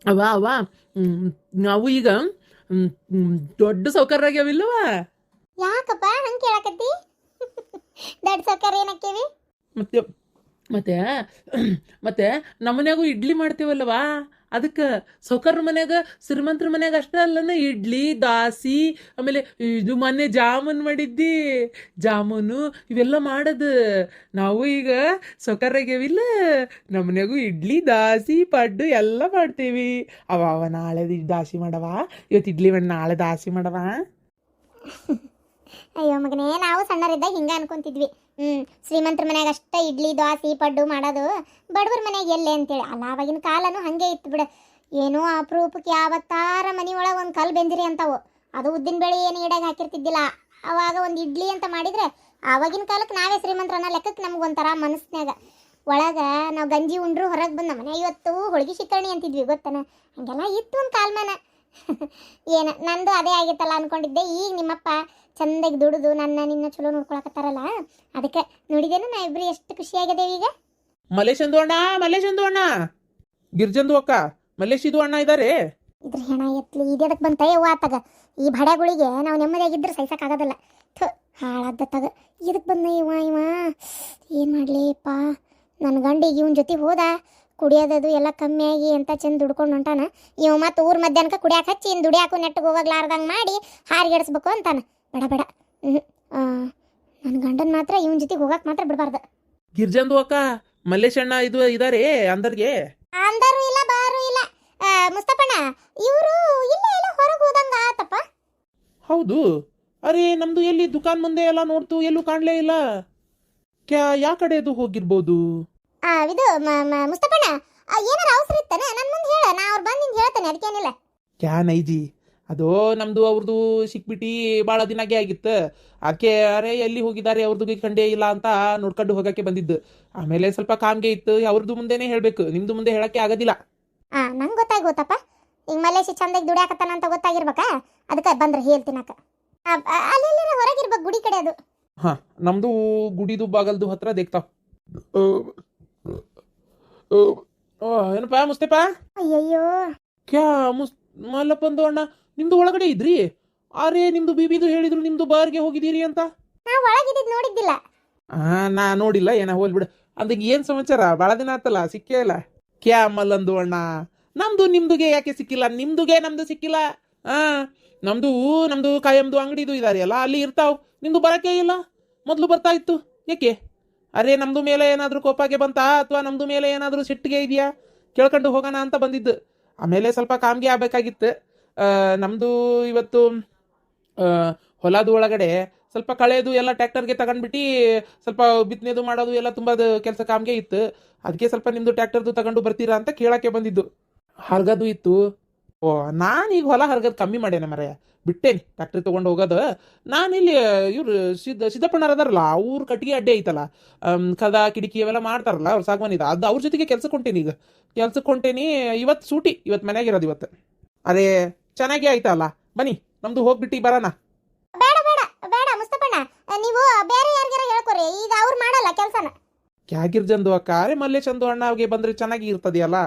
ಅವ ಅವ ನಾವು ಈಗ ದೊಡ್ಡ ಸೌಕರ್ಯಾಗ್ಯಾವಿಲ್ಲವ. ಯಾಕಪ್ಪ ಹಂಗೆ ಕೇಳಕತ್ತಿ? ದೊಡ್ಡ ಸೌಕರ್ಯ ಏನಕ್ಕೇವಿ? ಮತ್ತೆ ಮತ್ತೆ ಮತ್ತೆ ನಮ್ಮನ್ಯಾಗೂ ಇಡ್ಲಿ ಮಾಡ್ತೇವಲ್ಲವಾ, ಅದಕ್ಕೆ ಸೌಕರ್ಯ ಮನ್ಯಾಗ ಶ್ರೀಮಂತರ ಮನ್ಯಾಗ ಅಷ್ಟೇ ಅಲ್ಲನ ಇಡ್ಲಿ ದಾಸಿ, ಆಮೇಲೆ ಇದು ಮೊನ್ನೆ ಜಾಮೂನ್ ಮಾಡಿದ್ದಿ, ಜಾಮೂನು ಇವೆಲ್ಲ ಮಾಡೋದು. ನಾವು ಈಗ ಸೌಕರ್ಯಾಗ್ಯಾವಿಲ್ಲ, ನಮ್ಮನ್ಯಾಗೂ ಇಡ್ಲಿ ದಾಸಿ ಪಡ್ಡು ಎಲ್ಲ ಮಾಡ್ತೇವಿ. ಅವ ನಾಳೆ ದಾಸಿ ಮಾಡವ, ಇವತ್ತು ಇಡ್ಲಿ ಮಾಡಿ ನಾಳೆ ದಾಸಿ ಮಾಡವ. ಅಯ್ಯೋ ಮಗನೇ, ನಾವು ಸಣ್ಣರಿದ್ದಾಗ ಹಿಂಗೆ ಅನ್ಕೊಂತಿದ್ವಿ. ಶ್ರೀಮಂತರ ಮನ್ಯಾಗ ಅಷ್ಟೇ ಇಡ್ಲಿ ದೋಸೆ ಪಡ್ಡು ಮಾಡೋದು, ಬಡವ್ರ ಮನ್ಯಾಗ ಎಲ್ಲೇ ಅಂತೇಳಿ. ಅಲ್ಲ ಆವಾಗಿನ ಕಾಲನೂ ಹಾಗೆ ಇತ್ತು ಬಿಡ. ಏನೋ ಅಪರೂಪಕ್ಕೆ ಯಾವತ್ತಾರ ಮನೆ ಒಳಗೆ ಒಂದು ಕಲ್ಲು ಬೆಂದಿರಿ ಅಂತಾವು, ಅದು ಉದ್ದಿನ ಬೇಳೆ ಏನು ಇಡಾಗ ಹಾಕಿರ್ತಿದ್ದಿಲ್ಲ. ಅವಾಗ ಒಂದು ಇಡ್ಲಿ ಅಂತ ಮಾಡಿದರೆ ಆವಾಗಿನ ಕಾಲಕ್ಕೆ ನಾವೇ ಶ್ರೀಮಂತರ ಅನ್ನೋ ಲೆಕ್ಕಕ್ಕೆ ನಮಗೊಂಥರ ಮನಸ್ಸಿನಾಗ ಒಳಗೆ ನಾವು ಗಂಜಿ ಉಂಡ್ರು ಹೊರಗೆ ಬಂದ ಮನೆ ಇವತ್ತು ಹೋಳಿಗೆ ಶಿಕರಣಿ ಅಂತಿದ್ವಿ ಗೊತ್ತನ. ಹಂಗೆಲ್ಲ ಇತ್ತು ಒಂದು ಕಾಲ್ಮಾನ. ಏನು ನಂದು ಅದೇ ಆಗಿತ್ತಲ್ಲ ಅನ್ಕೊಂಡಿದ್ದೆ. ಈಗ ನಿಮ್ಮಪ್ಪ ಚಂದಾಗಿ ದುಡಿದು ನಿನ್ನ ಚಲೋ ನೋಡ್ಕೊಳಕತ್ತಾರಲ್ಲ, ಅದಕ್ಕೆ ನೋಡಿದೇನು ನಾ ಇಬ್ರು ಎಷ್ಟು ಖುಷಿಯಾಗಿದ್ದೇವೆ ಈಗ. ಮಲ್ಲೇಶಂದು ಅಣ್ಣ ಗಿರ್ಜಂದು ಅಕ್ಕ ಮಲ್ಲೇಶಿದು ಅಣ್ಣ ಇದ್ದಾರೆ. ಇದ್ರ ಹೆಣ ಎತ್ಲಿ ಇದಕ್ಕೆ ಬಂತ ಯವ್ವ ಆತಾಗ. ಈ ಬಡಗಳಿಗೆ ನಾವು ನೆಮ್ಮದಿಯಾಗಿದ್ರೆ ಸಹಿಸಕ್ಕಾಗೋದಲ್ಲ. ಹಾಳಾದ ತಗ ಇದಕ್ಕೆ ಬಂದ ಇವ ಏನು ಮಾಡಲಿಪ್ಪ. ನನ್ನ ಗಂಡಿಗೆ ಇವನ ಜೊತೆ ಹೋದ, ಕುಡಿಯೋದದು ಎಲ್ಲ ಕಮ್ಮಿಯಾಗಿ ಅಂತ ಚಂದ ದುಡ್ಕೊಂಡು ಹೊಂಟಾನ. ಇವ ಮತ್ತು ಊರು ಮಧ್ಯಾಹ್ನಕ್ಕೆ ಕುಡಿಯಾಕೆ ಹಚ್ಚಿ ಇನ್ನು ದುಡಿಯಾಕು ನೆಟ್ಟಿಗೆ ಹೋಗಲಾರ್ದಂಗೆ ಮಾಡಿ ಹಾರಿಗೆಡಿಸ್ಬೇಕು ಅಂತಾನೆ. ಬೇಡ ನನ್ನ ಗಂಡನ ಮಾತ್ರ ಇವನ ಜೊತೆ ಹೋಗಕ್ಕೆ ಮಾತ್ರ ಬಿಡಬಾರ್ದು. ಗಿರ್ಜಂದು ಅಕ್ಕ ಮಲ್ಲೇಶಣ್ಣ ಇದು ಇದಾರೆ ಅಂದರ್ಗೆ? ಅಂದರು ಇಲ್ಲ ಬಾರು ಇಲ್ಲ. ಮುಸ್ತಫಣ್ಣ ಇವರು ಇಲ್ಲೇ ಎಲ್ಲ ಹೊರಗೆ ಹೋದಂಗ ಆತಪ್ಪ. ಹೌದು. ಅರೆ ನಮ್ದು ಎಲ್ಲಿ ದುಕಾನ್ ಮುಂದೆ ಎಲ್ಲ ನೋಡ್ತು, ಎಲ್ಲೂ ಕಾಣಲೇ ಇಲ್ಲ. ಯಾ ಕಡೆದು ಹೋಗಿರ್ಬೋದು? ಇದು ಮುಸ್ತಫಣ್ಣ ಏನಾರ ಅವಸರ ಇತ್ತಾನೆ ನನ್ನ ಮುಂದೆ ಹೇಳ, ನಾ ಅವ್ರು ಬಂದು ನಿಂಗೆ ಹೇಳ್ತೇನೆ, ಅದಕ್ಕೇನಿಲ್ಲ. ಕ್ಯಾ ನೈಜಿ, ಅದು ನಮ್ದು ಅವ್ರದ್ದು ಸಿಕ್ಬಿಟ್ಟು ಭಾಳ ದಿನಾಗೆ ಆಗಿತ್ತು. ಆಕೆ ಅರೆ ಎಲ್ಲಿ ಹೋಗಿದ್ದಾರೆ ಅವ್ರದ್ದು ಕಂಡೇ ಇಲ್ಲ ಅಂತ ನೋಡ್ಕೊಂಡು ಹೋಗಕ್ಕೆ ಬಂದಿದ್ದು. ಆಮೇಲೆ ಸ್ವಲ್ಪ ಕಾಮ್ಗೆ ಇತ್ತು, ಅವ್ರದ್ದು ಮುಂದೆನೇ ಹೇಳಬೇಕು, ನಿಮ್ದು ಮುಂದೆ ಹೇಳಕ್ಕೆ ಆಗೋದಿಲ್ಲ. ನಂಗೆ ಗೊತ್ತಾಗೋತಪ್ಪ. ಈಗ ಮಲೇಶಿ ಚಂದಾಗಿ ದುಡಿಯಾಕತ್ತಾನ ಅಂತ ಗೊತ್ತಾಗಿರ್ಬೇಕಾ, ಅದಕ್ಕೆ ಬಂದ್ರೆ ಹೇಳ್ತೀನಕ್ಕ. ಅಲ್ಲೆಲ್ಲ ಹೊರಗಿರ್ಬೇಕು ಗುಡಿ ಕಡೆ ಅದು. ಹಾಂ, ನಮ್ದು ಗುಡಿದು ಬಾಗಲ್ದು ಹತ್ರ ದೇಖ್ತಾವ್. ಏನಪ್ಪ ಮುಸ್ತೇಪ? ಅಯ್ಯಯ್ಯೋ ಕ್ಯಾ ಮಲ್ಲಪ್ಪಂದು ಅಣ್ಣ ನಿಮ್ದು ಒಳಗಡೆ ಇದ್ರಿ? ಅರೆ ನಿಮ್ದು ಬಿಬಿದು ಹೇಳಿದ್ರು ನಿಮ್ದು ಬಾರ್ಗೆ ಹೋಗಿದ್ದೀರಿ ಅಂತ. ನಾ ಒಳಗಿದ್ದು ನೋಡಿದ್ದಿಲ್ಲ. ನಾ ನೋಡಿಲ್ಲ, ಏನ ಹೋಲ್ಬಿಡು. ಅಂದಾಗ ಏನ್ ಸಮಾಚಾರ? ಭಾಳ ದಿನ ಆತಲ್ಲ, ಸಿಕ್ಕೇ ಇಲ್ಲ. ಕ್ಯಾ ಮಲ್ಲಂದು ಅಣ್ಣ, ನಮ್ದು ನಿಮ್ದುಗೆ ಯಾಕೆ ಸಿಕ್ಕಿಲ್ಲ? ನಿಮ್ದುಗೆ ನಮ್ದು ಸಿಕ್ಕಿಲ್ಲ. ನಮ್ದು ಕಾಯಂದು ಅಂಗಡಿದು ಇದಾರೆ ಅಲ್ಲ, ಅಲ್ಲಿ ಇರ್ತಾವ್. ನಿಮ್ದು ಬರಕ್ಕೆ ಇಲ್ಲ, ಮೊದಲು ಬರ್ತಾ ಇತ್ತು. ಯಾಕೆ? ಅರೆ ನಮ್ದು ಮೇಲೆ ಏನಾದರೂ ಕೋಪಾಗೆ ಬಂತಾ, ಅಥವಾ ನಮ್ದು ಮೇಲೆ ಏನಾದರೂ ಸಿಟ್ಟಿಗೆ ಇದೆಯಾ ಕೇಳ್ಕೊಂಡು ಹೋಗೋಣ ಅಂತ ಬಂದಿದ್ದು. ಆಮೇಲೆ ಸ್ವಲ್ಪ ಕಾಮ್ಗೆ ಆಗಬೇಕಾಗಿತ್ತು. ನಮ್ಮದು ಇವತ್ತು ಹೊಲದ ಒಳಗಡೆ ಸ್ವಲ್ಪ ಕಳೆದು ಎಲ್ಲ ಟ್ರ್ಯಾಕ್ಟರ್ಗೆ ತಗೊಂಡ್ಬಿಟ್ಟು ಸ್ವಲ್ಪ ಬಿತ್ತನೆದು ಮಾಡೋದು ಎಲ್ಲ ತುಂಬ ಕೆಲಸ ಕಾಮ್ಗೆ ಇತ್ತು. ಅದಕ್ಕೆ ಸ್ವಲ್ಪ ನಿಮ್ಮದು ಟ್ರ್ಯಾಕ್ಟರ್ದು ತಗೊಂಡು ಬರ್ತೀರಾ ಅಂತ ಕೇಳೋಕ್ಕೆ ಬಂದಿದ್ದು. ಹರ್ಗದು ಇತ್ತು. ನಾನೀಗ ಹೊಲ ಹರ್ಗದು ಕಮ್ಮಿ ಮಾಡೇನೆ ಮರೆಯ, ಬಿಟ್ಟೇನಿ ಟ್ರ್ಯಾಕ್ಟ್ರಿ ತೊಗೊಂಡು ಹೋಗೋದು. ನಾನಿಲ್ಲಿ ಇವ್ರು ಸಿದ್ದಪ್ಪಣ್ಣರು ಅದಾರಲ್ಲ, ಅವ್ರ ಕಟ್ಟಿಗೆ ಅಡ್ಡೆ ಐತಲ್ಲ, ಕದ ಕಿಟಕಿ ಅವೆಲ್ಲ ಮಾಡ್ತಾರಲ್ಲ, ಅವ್ರು ಸಾಗವಾನಿದ ಅದು ಅವ್ರ ಜೊತೆಗೆ ಕೆಲ್ಸಕ್ಕೆ ಹೊಂಟೇನಿ. ಈಗ ಕೆಲ್ಸಕ್ಕೆ ಹೊಂಟೇನಿ. ಇವತ್ತು ಸೂಟಿ, ಇವತ್ತು ಮನೆಯಾಗಿರೋದು ಇವತ್ತು. ಅದೇ ಚೆನ್ನಾಗೇ ಆಯ್ತಲ್ಲ, ಬನ್ನಿ ನಮ್ದು ಹೋಗ್ಬಿಟ್ಟು ಬರೋಣ. ಬೇಡ ಬೇಡ ಬೇಡ ಮುಸ್ತಫಣ್ಣ, ನೀವು ಬೇರೆ ಯಾರಿಗಾರ ಹೇಳ್ಕೊರಿ, ಈಗ ಅವ್ರು ಮಾಡಲ್ಲ ಕೆಲಸನ. ಕ್ಯಾಗಿರ್ಜಂದು ಅಕ್ಕ, ಅರೆ ಮಲ್ಲೇಶಂದು ಅಣ್ಣ ಅವ್ರಿಗೆ ಬಂದ್ರೆ ಚೆನ್ನಾಗಿ ಇರ್ತದೆಯಲ್ಲ.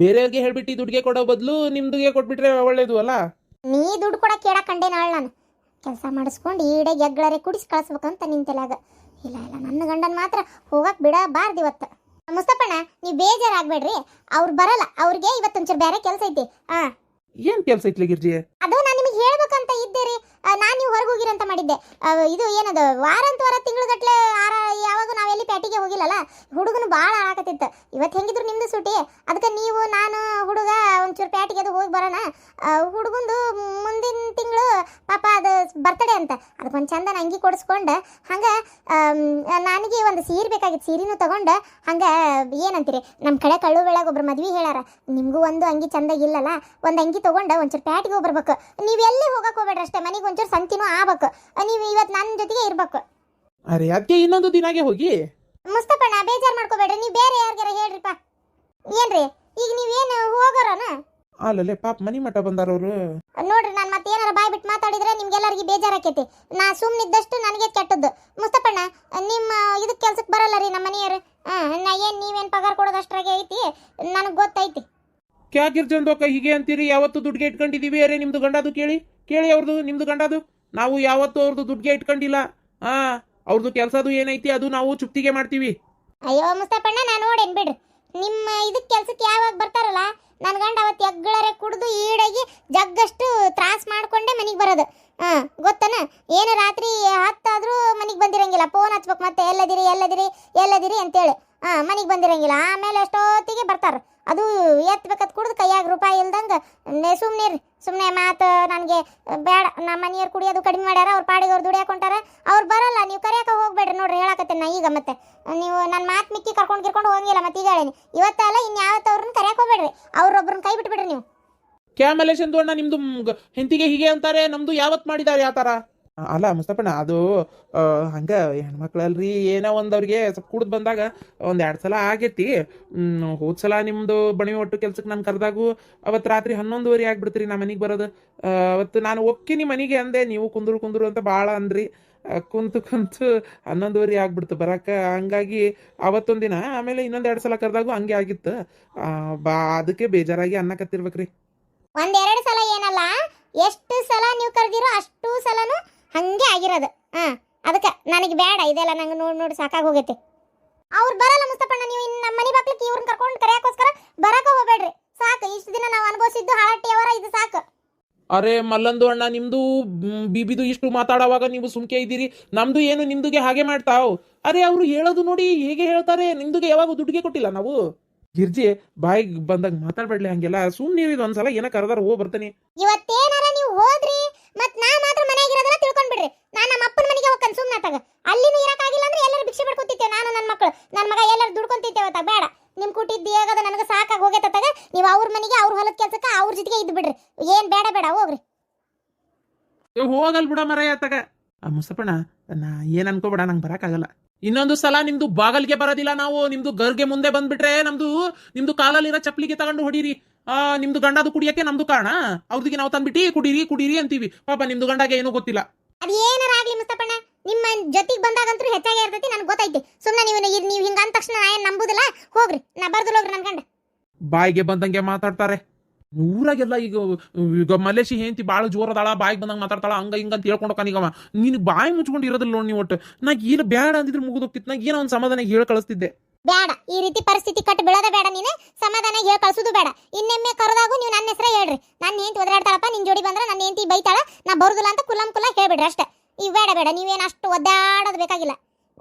ಬೇರೆಯವ್ರಿಗೆ ಹೇಳ್ಬಿಟ್ಟು ದುಡ್ಡಿಗೆ ಕೊಡೋ ಬದಲು ನಿಮ್ದುಗೆ ಕೊಟ್ಬಿಟ್ರೆ ಒಳ್ಳೇದು ಅಲ್ಲ. ನೀ ದುಡ್ಡು ಕೂಡ ಕೇಳಕ್ಕಂಡೆ ನಾಳೆ ನಾನು ಕೆಲಸ ಮಾಡಿಸ್ಕೊಂಡು ಈಡೆಗೆ ಎಗ್ಳರೆ ಕುಡಿಸಿ ಕಳಿಸ್ಬೇಕಂತ ನಿಂತೆಲಾಗ. ಇಲ್ಲ ನನ್ನ ಗಂಡನ ಮಾತ್ರ ಹೋಗಕ್ಕೆ ಬಿಡಬಾರ್ದು ಇವತ್ತು. ಮುಸ್ತಫಣ್ಣ ನೀವು ಬೇಜಾರಾಗಬೇಡ್ರಿ, ಅವ್ರು ಬರಲ್ಲ, ಅವ್ರಿಗೆ ಇವತ್ತೊಂಚೂರು ಬೇರೆ ಕೆಲಸ ಐತಿ. ಏನ್ ಕೆಲಸ ಐತ್ಲಿ ಗಿರ್ಜಿ? ಅದು ನಾನು ನಿಮಗೆ ಹೇಳ್ಬೇಕಂತ ಇದ್ದೆ ರೀ. ನಾನು ನೀವು ಹೊರಗೆ ಹೋಗಿರಂತ ಮಾಡಿದ್ದೆ. ಇದು ಏನದು ವಾರ ತಿಂಗಳುಗಟ್ಲೆ ಯಾವಾಗ ನಾವೆಲ್ಲಿ ಪ್ಯಾಟಿಗೆ ಹೋಗಿಲ್ಲಲ್ಲ, ಹುಡುಗನು ಭಾಳ ಆಳಾಕತ್ತಿತ್ತು. ಇವತ್ತು ಹೆಂಗಿದ್ರು ನಿಮ್ದು ಸೂಟಿ, ಅದಕ್ಕೆ ನೀವು ನಾನು ಹುಡುಗ ಒಂಚೂರು ಪ್ಯಾಟಿಗೆ ಅದು ಹೋಗಿ ಬರೋಣ. ಹುಡುಗಂದು ಮುಂದಿನ ತಿಂಗಳು ಪಾಪ ಅದು ಬರ್ತಡೇ ಅಂತ, ಅದಕ್ಕೊಂದು ಚಂದನ ಅಂಗಿ ಕೊಡಿಸ್ಕೊಂಡು ಹಂಗೆ ನನಗೆ ಒಂದು ಸೀರೆ ಬೇಕಾಗಿತ್ತು, ಸೀರೆನೂ ತೊಗೊಂಡು ಹಂಗೆ ಏನಂತೀರಿ ನಮ್ಮ ಕಡೆ ಕಳ್ಳು ಬೆಳಗ್ಗೆ ಒಬ್ರು ಮದ್ವೆ ಹೇಳ್ಯಾರ, ನಿಮಗೂ ಒಂದು ಅಂಗಿ ಚಂದಾಗಿಲ್ಲಲ್ಲ, ಒಂದು ಅಂಗಿ ತೊಗೊಂಡು ಒಂಚೂರು ಪ್ಯಾಟಿಗೆ ಹೋಗಿ ಬರ್ಬೇಕು. ನೀವು ಎಲ್ಲಿ ಹೋಗಕ್ಕೆ ಹೋಗ್ಬೇಡ್ರಿ ಅಷ್ಟೇ, ಮನೆಗೆ ಒಂಚೂರು ಸಂತಿನೂ ಆಗ್ಬೇಕು. ನೀವು ಇವತ್ತು ನನ್ನ ಜೊತೆಗೆ ಇರ್ಬೇಕು. ಅರೆ ಅದಕ್ಕೆ ಇನ್ನೊಂದು ದಿನಾಗೆ ಹೋಗಿ. ಮುಸ್ತಫಣ್ಣ ಬೇಜಾರು ಮಾಡ್ಕೋಬೇಡ್ರಿ, ನೀವು ಬೇರೆ ಯಾರಿಗಾರ ಹೇಳ್ರಿಪ್ಪ. ಏನ್ರಿ ಈಗ ನೀವೇನು ಹೋಗೋರನ? ಅಲ್ಲೇ ಪಾಪ ಮನಿ ಮಠ ಬಂದಾರವ್ರು. ನೋಡ್ರಿ ನಾನು ಮತ್ತೆ ಏನಾರ ಬಾಯ್ ಬಿಟ್ಟು ಮಾತಾಡಿದ್ರೆ ನಿಮ್ಗೆಲ್ಲರಿಗೆ ಬೇಜಾರಾಕೈತಿ. ನಾ ಸುಮ್ಮನಿದ್ದಷ್ಟು ನನಗೆ ಕೆಟ್ಟದ್ದು. ಮುಸ್ತಫಣ್ಣ ನಿಮ್ಮ ಇದಕ್ಕೆ ಕೆಲ್ಸಕ್ಕೆ ಬರಲ್ಲ ರೀ ನಮ್ಮ ಮನೆಯವರು. ನಾ ಏನು ನೀವೇನು ಪಗಾರ ಕೊಡೋದು ಅಷ್ಟ್ರಾಗೆ ಐತಿ, ನನಗೆ ಗೊತ್ತೈತಿ. ಕ್ಯಾಕಿರ್ಚಂದೋಕ ಹೀಗೆ ಅಂತೀರಿ? ಯಾವತ್ತು ದುಡ್ಗೆ ಇಟ್ಕೊಂಡಿದೀವಿ? ಅರೆ ನಿಮ್ದು ಗಂಡದು ಕೇಳಿ ಕೇಳಿ ಅವ್ರದ್ದು, ನಿಮ್ದು ಗಂಡದು. ನಾವು ಯಾವತ್ತು ಅವ್ರದ್ದು ದುಡ್ಗೆ ಇಟ್ಕೊಂಡಿಲ್ಲ. ಹಾ, ಅವ್ರದ್ದು ಕೆಲ್ಸದು ಏನೈತಿ ಅದು ನಾವು ಚುಪ್ತಿಗೆ ಮಾಡ್ತೀವಿ. ಅಯ್ಯೋ ಮುಸ್ತಫಣ್ಣ, ನಾನು ನೋಡೇನ್ ಬಿಡ್ರಿ. ನಿಮ್ಮ ಇದಕ್ಕೆ ಕೆಲ್ಸಕ್ಕೆ ಯಾವಾಗ ಬರ್ತಾರಲ್ಲ, ನನ್ನ ಗಂಡ ಅವತ್ತು ಎಗ್ಗಳರೆ ಕುಡ್ದು ಈಡಾಗಿ ಜಗ್ಗಷ್ಟು ತ್ರಾಸ್ ಮಾಡ್ಕೊಂಡೆ ಮನೆಗೆ ಬರೋದು. ಗೊತ್ತನ? ಏನು ರಾತ್ರಿ ಹತ್ತಾದ್ರೂ ಮನೆಗೆ ಬಂದಿರಂಗಿಲ್ಲ. ಫೋನ್ ಹಚ್ಬೇಕು ಮತ್ತೆ, ಎಲ್ಲದಿರಿ ಎಲ್ಲದಿರಿ ಎಲ್ಲದಿರಿ ಅಂತೇಳಿ ಮನೆಗೆ ಬಂದಿರಂಗಿಲ್ಲ. ಆಮೇಲೆ ಅಷ್ಟೊತ್ತಿಗೆ ಬರ್ತಾರ. ಅದು ಎತ್ಬೇಕತ್ ಕುಡ್ದು ಕೈಯಾಗ ರೂಪಾಯಿ ಇಲ್ದಂಗೆ ಸುಮ್ಮನೆ ಮಾತು ನನಗೆ ಬೇಡ. ನಮ್ಮ ಮನೆಯವ್ರು ಕುಡಿಯೋದು ಕಡಿಮೆ ಮಾಡ್ಯಾರ, ಅವ್ರ ಪಾಡಿಗೆ ಅವ್ರು ದುಡಿಯಾಕೊಂಟಾರ. ಅವ್ರು ಬರಲ್ಲ, ನೀವು ಕರೆಯಕ್ಕೆ ಹೋಗ್ಬೇಡ್ರಿ. ನೋಡ್ರಿ ಹೇಳಕತ್ತೇನೆ ನಾ ಈಗ. ಮತ್ತೆ ನೀವು ನನ್ನ ಮಾತು ಮಿಕ್ಕಿ ಕರ್ಕೊಂಡು ಹೋಗಂಗಿಲ್ಲ. ಮತ್ತೆ ಈಗ ಹೇಳೀನಿ, ಇವತ್ತಲ್ಲ ಇನ್ಯಾವತ್ತು ಅವ್ರನ್ನ ಕರೆಯಕ್ಕೆ ಹೋಗ್ಬೇಡ್ರಿ. ಅವ್ರೊಬ್ರನ್ನ ಕೈ ಬಿಟ್ಬಿಡ್ರಿ ನೀವು. ಕ್ಯಾಮಲೇಶನ್ ಅಣ್ಣ ನಿಮ್ದು ಹೆಂಡತಿಗೆ ಹೀಗೆ ಅಂತಾರೆ, ನಮ್ದು ಯಾವತ್ ಮಾಡಿದ್ದಾರೆ ಆ ಥರ? ಅಲ್ಲ ಮುಸ್ತಫಣ್ಣ, ಅದು ಹಂಗೆ ಹೆಣ್ಮಕ್ಳಲ್ರಿ, ಏನೋ ಒಂದು ಅವ್ರಿಗೆ ಸ್ವಲ್ಪ ಕುಡ್ದು ಬಂದಾಗ ಒಂದು 2 ಸಲ ಆಗೈತಿ. ಹೋದ್ಸಲ ನಿಮ್ಮದು ಬಣಿ ಒಟ್ಟು ಕೆಲ್ಸಕ್ಕೆ ನಾನು ಕರೆದಾಗೂ ಅವತ್ತು ರಾತ್ರಿ 11:30 ಆಗ್ಬಿಡ್ತೀರಿ ನಾ ಮನೆಗೆ ಬರೋದು. ಅವತ್ತು ನಾನು ಒಕ್ಕಿನಿ ಮನೆಗೆ ಅಂದೆ, ನೀವು ಕುಂದ್ರು ಅಂತ ಭಾಳ ಅಂದ್ರಿ. ಕುಂತು 11:30 ಆಗ್ಬಿಡ್ತು ಬರಕ್ಕೆ. ಹಂಗಾಗಿ ಅವತ್ತೊಂದಿನ, ಆಮೇಲೆ ಇನ್ನೊಂದು 2 ಸಲ ಕರೆದಾಗೂ ಹಂಗೆ ಆಗಿತ್ತು. ಅದಕ್ಕೆ ಬೇಜಾರಾಗಿ ಅನ್ನಕತ್ತಿರ್ಬೇಕ್ರಿ. 1-2 ಸಲ ಏನಲ್ಲ, ಎಷ್ಟು ಸಲ ನೀವು ಕರೆದಿರೋ ಅಷ್ಟು ಸಲನು ಹಂಗೆ ಆಗಿರೋದು. ಅದಕ್ಕೆ ನನಗೆ ಬೇಡ ಇದೆಲ್ಲ, ನಂಗೆ ನೋಡಿ ಸಾಕಾಗಿ ಹೋಗೈತಿ. ಅವ್ರು ಬರಲ್ಲ ಮುಸ್ತಫಣ್ಣ. ನೀವು ನಮ್ಮ ಮನೆ ಬಾಕ್ಲಿಕ್ಕೆ ಇವ್ರನ್ನ ಕರ್ಕೊಂಡು ಕರೆಯೋಕ್ಕೋಸ್ಕರ ಬರಕ್ಕೆ ಹೋಗ್ಬೇಡ್ರಿ. ಸಾಕು, ಇಷ್ಟು ದಿನ ನಾವು ಅನುಭವಿಸಿದ್ದು ಹರಟಿ ಅವರ ಇದು ಸಾಕು. ಅರೆ ಮಲ್ಲಂದು ಅಣ್ಣ, ನಿಮ್ದು ಬಿಬಿದು ಇಷ್ಟು ಮಾತಾಡೋವಾಗ ನೀವು ಸುಮ್ಕೆ ಇದ್ದೀರಿ. ನಮ್ದು ಏನು ನಿಮ್ದುಗೆ ಹಾಗೆ ಮಾಡ್ತಾವ್? ಅರೆ ಅವ್ರು ಹೇಳೋದು ನೋಡಿ ಹೇಗೆ ಹೇಳ್ತಾರೆ. ನಿಮ್ದುಗೆ ಯಾವಾಗ ದುಡ್ಡಿಗೆ ಕೊಟ್ಟಿಲ್ಲ ನಾವು. ಗಿರ್ಜಿ, ಬಾಯಿಗೆ ಬಂದಾಗ ಮಾತಾಡ್ಬೇಡ್ಲಿ ಹಂಗೆಲ್ಲ. ಸುಮ್ಮನೆ ಒಂದ್ಸಲ ಏನೋ ಕರೆದಾರ ಹೋಗಿ ಬರ್ತಾನೆ. ಇವತ್ತೇನಾರ ನೀವು ಹೋದ್ರಿ ಮತ್ ನಾ ಮಾತ್ರ ಮನೆಯಾಗಿರೋದನ್ನ ತಿಳ್ಕೊಂಡ್ಬಿಡ್ರಿ. ನಾನು ನಮ್ಮ ಅಪ್ಪನ ಮನೆಗೆ ಹೋಗ್ಕೊಂಡು ಸುಮ್ಮನೆ ಆತಾಗ ಅಲ್ಲಿನೂ ಇರಕ್ಕಾಗಿಲ್ಲ ಅಂದ್ರೆ ಎಲ್ಲರೂ ಭಿಕ್ಷೆ ಬಿಡ್ಕೊತಿದ್ದೇವೆ. ನಾನು ನನ್ನ ಮಕ್ಕಳು ನನ್ನ ಮಗ ಎಲ್ಲರೂ ದುಡ್ಕೊಂತಿದ್ದೇವೆ. ಬೇಡ, ನಿಮ್ ಕುಟ್ಟಿದ್ದು ಹೇಗದ ನನಗೆ ಸಾಕಾಗಿ ಹೋಗೈತಾಗ. ನೀವು ಅವ್ರ ಮನೆಗೆ ಅವ್ರ ಹೊಲದ ಕೆಲ್ಸಕ್ಕೆ ಅವ್ರ ಜೊತೆಗೆ ಇದ್ದು ಬಿಡ್ರಿ. ಏನ್ ಬೇಡ ಹೋಗ್ರಿ. ಹೋಗಲ್ ಬಿಡ ಮರ ಆತಾಗ. ಮುಸ್ತಫಣ್ಣ, ನಾ ಏನ್ ಅನ್ಕೋಬೇಡ, ನಂಗೆ ಬರಕ್ಕಾಗಲ್ಲ. ಇನ್ನೊಂದು ಸಲ ನಿಮ್ದು ಬಾಗಲ್ಗೆ ಬರೋದಿಲ್ಲ ನಾವು. ನಿಮ್ದು ಗರ್ಗೆ ಮುಂದೆ ಬಂದ್ಬಿಟ್ರೆ ನಿಮ್ದು ಕಾಲಲ್ಲಿರೋ ಚಪ್ಪಲಿಗೆ ತಗೊಂಡು ಹೊಡೀರಿ. ನಿಮ್ದು ಗಂಡದು ಕುಡಿಯಕ್ಕೆ ನಮ್ದು ಕಾರಣ. ಅವ್ರಿಗೆ ನಾವು ತಂದ್ಬಿಟ್ಟು ಕುಡೀರಿ ಅಂತೀವಿ. ಪಾಪ ನಿಮ್ದು ಗಂಡಗೆ ಏನೂ ಗೊತ್ತಿಲ್ಲ. ಅದು ಏನಾರ ಆಗ್ಲಿ ಮುಸ್ತಫಣ್ಣ, ನಿಮ್ಮ ಜೊತೆಗೆ ಬಂದಾಗಂತೂ ಹೆಚ್ಚಾಗಿ ಇರ್ತೈತಿ, ನನಗೆ ಗೊತ್ತೈತಿ. ಸುಮ್ಮನೆ ನೀವು ಹಿಂಗ ಅಂದ ತಕ್ಷಣ ನಾ ಏನು ನಂಬುದಿಲ್ಲ. ಹೋಗ್ರಿ, ನಾ ಬರ್ದು ಹೋಗ್ರಿ ನನ್ನ ಗಂಡ. ಬಾಯಿಗೆ ಬಂದಂಗೆ ಮಾತಾಡ್ತಾರೆ ಊರಾಗೆಲ್ಲ. ಈಗ ಮಲೇಶಿ ಹೆಂಡತಿ ಭಾಳ ಜೋರದಾಳ, ಬಾಯಿಗೆ ಬಂದಂಗೆ ಮಾತಾಡ್ತಾಳ, ಹಂಗ ಹಿಂಗ ಅಂತ ಹೇಳ್ಕೊಂಡೋಕನೀಗವ. ನೀನು ಬಾಯಿ ಮುಚ್ಕೊಂಡು ಇರೋದಿಲ್ಲ ನೋಡಿ. ನೀವು ಒಟ್ಟು ನಾ ಇಲ್ಲ ಬೇಡ ಅಂದಿದ್ರೆ ಮುಗಿದೋಗ್ತಿತ್ತು. ನಾಗ ಏನೋ ಒಂದು ಸಮಾಧಾನ ಹೇಳಿ ಕಳಿಸ್ತಿದ್ದೆ. ಬೇಡ, ಈ ರೀತಿ ಪರಿಸ್ಥಿತಿ ಕಟ್ಟು ಬೀಳೋದ ಬೇಡ. ನೀನು ಸಮಾಧಾನ ಹೇಳಿ ಕಳ್ಸೋದು ಬೇಡ. ಇನ್ನೊಮ್ಮೆ ಕರೆದಾಗೂ ನೀವು ನನ್ನ ಹೆಸರೇ ಹೇಳ್ರಿ. ನನ್ನ ಹೆಂಡತಿ ಒದರಾಡ್ತಾಳಪ್ಪ, ನಿನ್ ಜೋಡಿ ಬಂದ್ರೆ ನನ್ನ ಹೆಂಡತಿ ಬೈತಾಳ, ನಾ ಬರುದಿಲ್ಲ ಅಂತ ಕುಲ್ಲ ಹೇಳ್ಬಿಡ್ರಿ ಅಷ್ಟೇ. ಈಗ ಬೇಡ, ನೀವೇನು ಅಷ್ಟು ಒದ್ದಾಡೋದು ಬೇಕಾಗಿಲ್ಲ.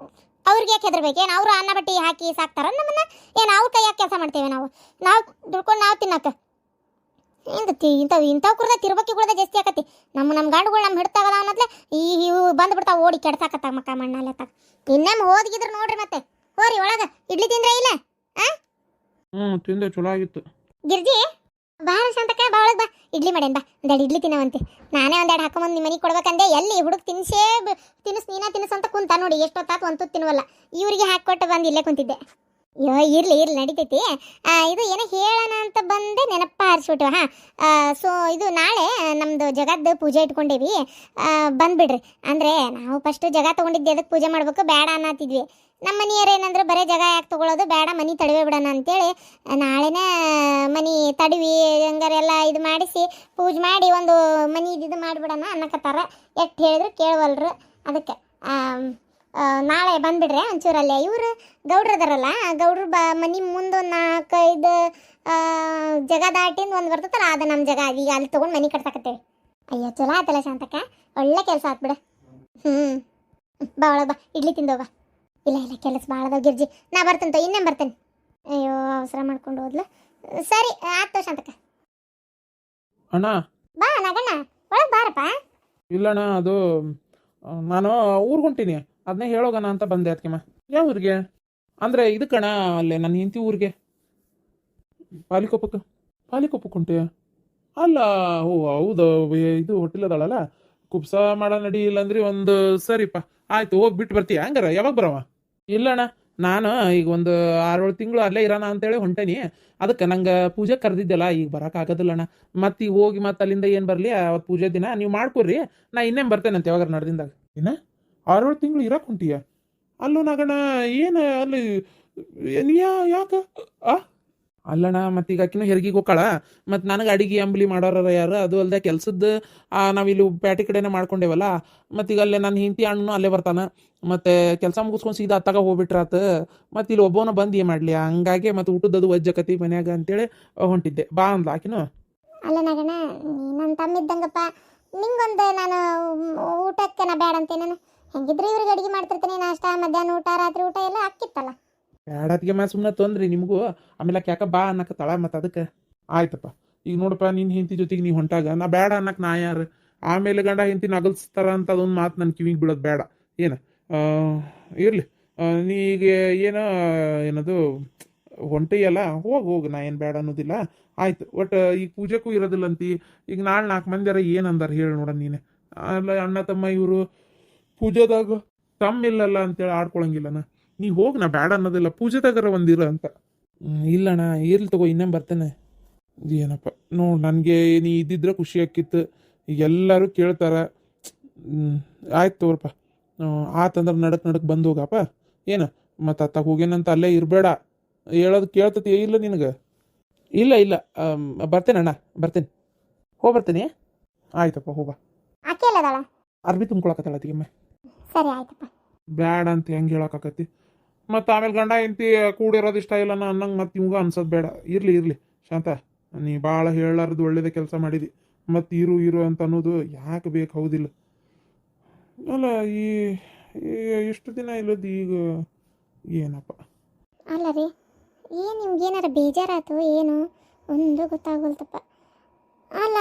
ಅವ್ರಿಗೆ ಯಾಕೆ ಹೆದರ್ಬೇಕು? ಏನು ಅವರು ಅನ್ನ ಬಟ್ಟಿ ಹಾಕಿ ಸಾಕ್ತಾರ ನಮ್ಮನ್ನ? ಏನು ಅವ್ರ ಕೈಯಾಗ ಕೆಲಸ ಮಾಡ್ತೇವೆ ನಾವು ದುಡ್ಕೊಂಡು ನಾವು ತಿನ್ನಕ್ಕ? ಇಂಥವು ಕುರ್ದ ತಿರ್ಬಕ್ಕಿಗಳ್ದ ಜಾಸ್ತಿ ಆಕತಿ. ನಮ್ಮ ಗಂಡುಗಳು ನಮ್ಮ ಹಿಡ್ತಾಗದ ಅನ್ನತ್ಲೆ ಇವು ಬಂದ್ಬಿಡ್ತಾವ ಓಡಿ ಕೆಡ್ಸಾಕತ್ತಾಗ ಮಕ್ಕ ಮಣ್ಣಲ್ಲೆತ್ತಾಗ. ಇನ್ನೇಮ್ ಹೋದ್ಗಿದ್ರು ನೋಡ್ರಿ. ಮತ್ತೆ ಹೋರಿ ಒಳಗ ಇಡ್ಲಿ ತಿಂದ್ರೆ ಇಲ್ಲ? ತಿಂದೆ, ಚಲೋ ಆಗಿತ್ತು. ಗಿರ್ಜಿ ಬಾಳ ಶಾಂತಕ್ಕ, ಬಾ ಒಳಗ್ ಬಾ, ಇಡ್ಲಿ ಮಾಡೇನ್ ಬಾ. ಒಂದೆರಡು ಇಡ್ಲಿ ತಿನ್ನವಂತೆ. ನಾನೇ ಒಂದೆರಡು ಹಾಕೊಂಬಂದು ನಿಮ್ಮ ಮನೆಗೆ ಕೊಡ್ಬೇಕಂದೆ. ಎಲ್ಲಿ ಹುಡುಗ ತಿನ್ಸು ನೀನ ಅಂತ ಕುಂತ ನೋಡಿ. ಎಷ್ಟೊತ್ತಾತು ಒಂದು ತಿನ್ನುವಲ್ಲ. ಇವ್ರಿಗೆ ಹಾಕೊಟ್ಟು ಬಂದು ಇಲ್ಲೇ ಕುಂತಿದ್ದೆ. ಅಯ್ಯೋ ಇರ್ಲಿ ನಡೀತೈತಿ. ಇದು ಏನೋ ಹೇಳೋಣ ಅಂತ ಬಂದೆ, ನೆನಪ ಹಾರಿಸ್ಬಿಟ್ಟು. ಸೊ ಇದು ನಾಳೆ ನಮ್ಮದು ಜಗದ್ದು ಪೂಜೆ ಇಟ್ಕೊಂಡೇವಿ, ಬಂದ್ಬಿಡ್ರಿ. ಅಂದರೆ ನಾವು ಫಸ್ಟು ಜಗ ತೊಗೊಂಡಿದ್ದೆ, ಅದಕ್ಕೆ ಪೂಜೆ ಮಾಡ್ಬೇಕು ಬೇಡ ಅನ್ನತ್ತಿದ್ವಿ. ನಮ್ಮ ಮನೆಯವ್ರು ಏನಂದ್ರೆ ಬರೀ ಜಗ ಯಾಕೆ ತೊಗೊಳೋದು, ಬೇಡ ಮನೆ ತಡವೇ ಬಿಡೋಣ ಅಂತೇಳಿ ನಾಳೆನೇ ಮನೆ ತಡವಿ ಹಂಗಾರೆಲ್ಲ ಇದು ಮಾಡಿಸಿ ಪೂಜೆ ಮಾಡಿ ಒಂದು ಮನೆ ಇದು ಮಾಡಿಬಿಡೋಣ ಅನ್ನಕತ್ತಾರ. ಎಷ್ಟು ಹೇಳಿದ್ರು ಕೇಳವಲ್ರು. ಅದಕ್ಕೆ ನಾಳೆ ಬಂದ್ಬಿಡ್ರೆ ಒಂಚೂರಲ್ಲೇ. ಇವರು ಗೌಡ್ರು ಅದಾರಲ್ಲ, ಗೌಡ್ರು ಮನೆ ಮುಂದೊಂದು 4-5 ಜಗ ದಾಟಿಂದ ಒಂದು ಬರ್ತದಲ್ಲ, ಅದು ನಮ್ಮ ಜಗ. ಈಗ ಅಲ್ಲಿ ತೊಗೊಂಡು ಮನೆ ಕಟ್ಸಾಕತ್ತೇವೆ. ಅಯ್ಯೋ ಚಲೋ ಆಯ್ತಲ್ಲ ಶಾಂತಕ್ಕ, ಒಳ್ಳೆ ಕೆಲಸ ಆತ್ಬಿಡ. ಬಾ ಒಳಗೆ ಬಾ, ಇಡ್ಲಿ ತಿಂದೋಗ. ಇಲ್ಲ ಕೆಲಸ ಭಾಳ ಅದಾವ ಗಿರ್ಜಿ, ನಾ ಬರ್ತೇನೆ ಇನ್ನೇನು ಬರ್ತೇನೆ. ಅಯ್ಯೋ ಅವಸರ ಮಾಡ್ಕೊಂಡು ಹೋದ್ಲು. ಸರಿ ಆಯ್ತು ಶಾಂತಕ್ಕ. ಅಣ್ಣ ಬಾ ನಗಣ್ಣ, ಒಳಗೆ ಬಾರಪ್ಪ. ಇಲ್ಲಣ್ಣ, ಅದು ನಾನು ಊರಿಗೆ ಹೊಂಟೀನಿ, ಅದನ್ನೇ ಹೇಳೋಗಣ ಅಂತ ಬಂದೆ. ಅದಕ್ಕೆಮ್ಮ ಯಾವ ಊರಿಗೆ ಅಂದರೆ ಇದಕ್ಕಣ, ಅಲ್ಲೇ ನನ್ನ ಹೆಂಡತಿ ಊರಿಗೆ, ಪಾಲಿಕೊಪ್ಪಕ್ಕೆ ಹೊಂಟೆ. ಅಲ್ಲ ಓ ಹೌದು, ಇದು ಹೋಟೆಲ್ ಅದಾಳಲ್ಲ, ಕುಬ್ಸ ಮಾಡೋ ನಡಿ. ಇಲ್ಲಂದ್ರಿ ಒಂದು ಸರಿಪ್ಪ ಆಯ್ತು, ಹೋಗ್ಬಿಟ್ಟು ಬರ್ತೀಯ? ಹಂಗಾರ ಯಾವಾಗ ಬರವ? ಇಲ್ಲಣ್ಣ, ನಾನು ಈಗ ಒಂದು 6-7 ತಿಂಗಳು ಅಲ್ಲೇ ಇರೋಣ ಅಂತೇಳಿ ಹೊಂಟೇನಿ. ಅದಕ್ಕೆ ನಂಗೆ ಪೂಜೆ ಕರೆದಿದ್ದೆಲ್ಲ, ಈಗ ಬರೋಕ್ಕಾಗೋದಿಲ್ಲಣ್ಣ. ಮತ್ತೆ ಈಗ ಹೋಗಿ ಮತ್ತೆ ಅಲ್ಲಿಂದ ಏನು ಬರಲಿ, ಅವತ್ತು ಪೂಜೆ ದಿನ ನೀವು ಮಾಡ್ಕೊಡ್ರಿ, ನಾ ಇನ್ನೇನು ಬರ್ತೇನಂತೆ ಯಾವಾಗ ನಡೆದಿಂದಾಗ. ಏನ 6-7 ತಿಂಗಳು ಇರಕ್ಕೆ ಹೊಂಟೀಯ? ಅಲ್ಲೂ ನಗಣ ಏನು ಅಲ್ಲಿ ಯಾಕೆ ಅಲ್ಲಣ್ಣ ಮತ್ತೆ ಈಗ ಆಕಿನೂ ಹೆರ್ಗಿಗೆ ಹೋಗ್ಕಾಳ ಮತ್ತು ನನಗೆ ಅಡಿಗೆ ಅಂಬ್ಲಿ ಮಾಡೋರ ಯಾರು ಅದು ಅಲ್ಲದೆ ಕೆಲ್ಸದ್ದು ನಾವಿಲ್ಲಿ ಪ್ಯಾಟಿ ಕಡೆನೇ ಮಾಡ್ಕೊಂಡೇವಲ್ಲ ಮತ್ತು ಈಗ ಅಲ್ಲೇ ನನ್ನ ಹೆಂಡತಿ ಅಣ್ಣನು ಅಲ್ಲೇ ಬರ್ತಾನೆ ಮತ್ತು ಕೆಲಸ ಮುಗಿಸ್ಕೊಂಡು ಸೀದಾ ಅತ್ತಾಗ ಹೋಗ್ಬಿಟ್ರಾತ ಮತ್ತು ಇಲ್ಲಿ ಒಬ್ಬವನ ಬಂದು ಏನು ಮಾಡಲಿ ಹಂಗಾಗಿ ಮತ್ತು ಊಟದದು ವಜ್ಜಕತಿ ಮನ್ಯಾಗ ಅಂತೇಳಿ ಹೊಂಟಿದ್ದೆ ಬಾ ಅಂದ್ಲ ಆಕಿನೂ. ಅಲ್ಲ ನಗಣ ನನ್ನ ತಮ್ಮ ಇದ್ದಂಗಪ್ಪ, ನಿಂಗೊಂದು ನಾನು ಊಟಕ್ಕೆ ನಾ ಬೇಡ ಅಂತೇನೆ. ಹೆಂಗಿದ್ರು ಇವ್ರಿಗೆ ಅಡುಗೆ ಮಾಡ್ತಿರ್ತೀನಿ, ನಾಷ್ಟ ಮಧ್ಯಾಹ್ನ ಊಟ ರಾತ್ರಿ ಊಟ ಎಲ್ಲ ಹಾಕಿತ್ತಲ್ಲ. ಬ್ಯಾಡತ್ತಿಗೆ ಮಾ ಸುಮ್ಮನೆ ತೊಂದ್ರಿ ನಿಮಗೂ ಆಮೇಲೆ ಯಾಕೆ ಬಾ ಅನ್ನಕತ್ತಾಳ ಮತ್ತು ಅದಕ್ಕೆ ಆಯ್ತಪ್ಪ. ಈಗ ನೋಡಪ್ಪ ನಿನ್ನ ಹೆಂಡತಿ ಜೊತೆಗೆ ನೀವು ಹೊಂಟಾಗ ನಾ ಬೇಡ ಅನ್ನಕ್ಕೆ ನಾ ಯಾರು, ಆಮೇಲೆ ಗಂಡ ಹೆಂಡತಿ ನಗಲ್ಸ್ತಾರ ಅಂತ ಅದೊಂದು ಮಾತು ನನ್ನ ಕಿವಿಗೆ ಬೀಳೋದು ಬೇಡ. ಏನು ಇರಲಿ, ನೀ ಈಗ ಏನದು ಹೊಂಟಿಯಲ್ಲ ಹೋಗು, ನಾ ಏನು ಬೇಡ ಅನ್ನೋದಿಲ್ಲ. ಆಯ್ತು, ಒಟ್ಟು ಈಗ ಪೂಜೆಗೂ ಇರೋದಿಲ್ಲಂತಿ. ಈಗ ನಾಳೆ 4 ಮಂದಿಯಾರ ಏನು ಅಂದಾರ ಹೇಳಿ ನೋಡ ನೀನು. ಅಲ್ಲ ಅಣ್ಣ ತಮ್ಮ ಇವರು ಪೂಜೆದಾಗ ತಮ್ಮಿಲ್ಲಲ್ಲ ಅಂತೇಳಿ ಆಡ್ಕೊಳಂಗಿಲ್ಲನ. ನೀ ಹೋಗಿ, ನಾ ಬೇಡ ಅನ್ನೋದಿಲ್ಲ, ಪೂಜೆದಾಗರ ಒಂದಿರ ಅಂತ. ಇಲ್ಲಣ್ಣ ಇರ್ಲಿ ತಗೋ, ಇನ್ನೇನು ಬರ್ತೇನೆ. ಏನಪ್ಪ ನೋಡು, ನನಗೆ ನೀ ಇದ್ದಿದ್ರೆ ಖುಷಿ ಆಕ್ಕಿತ್ತು. ಈಗ ಎಲ್ಲರೂ ಕೇಳ್ತಾರ. ಆಯ್ತು ತಗೋರಪ್ಪ, ಆತಂದ್ರೆ ನಡಕ್ ಬಂದು ಹೋಗಪ್ಪ. ಏನು ಮತ್ತು ಅತ್ತಾಗ ಹೋಗೇನಂತ ಅಲ್ಲೇ ಇರಬೇಡ, ಹೇಳೋದು ಕೇಳ್ತತಿ ಇಲ್ಲ ನಿನಗೆ? ಇಲ್ಲ ಬರ್ತೇನೆ ಅಣ್ಣ, ಬರ್ತೇನೆ, ಬರ್ತೀನಿ. ಆಯ್ತಪ್ಪ ಹೋಗ. ಆಕೆ ಎಲ್ಲದಾಳ? ಅರ್ಬಿ ತುಂಬ್ಕೊಳಕತ್ತಾಳ ತಿಮ್ಮೆ. ಸರಿ ಆಯ್ತಪ್ಪ. ಬೇಡ ಅಂತ ಹೆಂಗೆ ಹೇಳಕ್ಕಾಕತಿ? ಮತ್ತು ಆಮೇಲೆ ಗಂಡ ಹೆಂಡತಿ ಕೂಡಿರೋದು ಇಷ್ಟ ಇಲ್ಲನ ಅನ್ನಂಗೆ ಮತ್ತು ಇವಂಗ ಅನ್ಸೋದು ಬೇಡ. ಇರಲಿ ಶಾಂತ, ನೀ ಭಾಳ ಹೇಳಾರ್ದು ಒಳ್ಳೇದೇ ಕೆಲಸ ಮಾಡಿದಿ. ಮತ್ತು ಇರು ಅಂತ ಅನ್ನೋದು ಯಾಕೆ ಬೇಕು? ಹೌದಿಲ್ಲ? ಅಲ್ಲ ಈ ಇಷ್ಟು ದಿನ ಇಲ್ಲದ ಈಗ ಏನಪ್ಪ? ಅಲ್ಲ ರೀ, ಏನು ನಿಮ್ಗೇನಾರ ಬೇಜಾರಾಯ್ತು ಏನು ಒಂದು ಗೊತ್ತಾಗೋಲ್ತಪ್ಪ. ಅಲ್ಲ,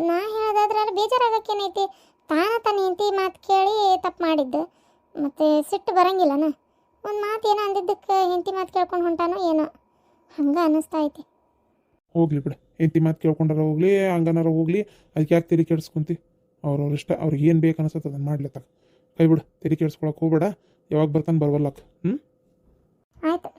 ನಾ ಹೇಳೋದಾದ್ರೆ ಬೇಜಾರಾಗಕ್ಕೇನೈತಿ? ತಾನ ಹೆಂಡತಿ ಮಾತು ಕೇಳಿ ತಪ್ಪು ಮಾಡಿದ್ದು, ಮತ್ತು ಸಿಟ್ಟು ಬರಂಗಿಲ್ಲನ? ಒಂದು ಮಾತು ಏನೋ ಅಂದಿದ್ದಕ್ಕೆ ಹೆಂಡತಿ ಮಾತು ಕೇಳ್ಕೊಂಡು ಹೊಂಟಾನೋ ಏನೋ ಹಂಗೆ ಅನ್ನಿಸ್ತಾ ಐತಿ. ಹೋಗ್ಲಿ ಬಿಡ, ಹೆಂಡತಿ ಮಾತು ಕೇಳ್ಕೊಂಡಾರ ಹೋಗ್ಲಿ, ಹಂಗನಾರ ಹೋಗ್ಲಿ, ಅದಕ್ಕೆ ಯಾಕೆ ತೆರಿ ಕೆಡಿಸ್ಕೊಂತಿ? ಅವ್ರವ್ರ ಇಷ್ಟ, ಅವ್ರಿಗೆ ಏನು ಬೇಕು ಅನಿಸುತ್ತೆ ಅದನ್ನು ಮಾಡ್ಲತ್ತಾಗ. ಕೈ ಬಿಡು, ತೆರಿ ಕೆಡಿಸ್ಕೊಳಕ್ಕೆ ಹೋಗ್ಬೇಡ. ಯಾವಾಗ ಬರ್ತಾನೆ ಬರವಲ್ಲಕ್ಕ. ಆಯ್ತು.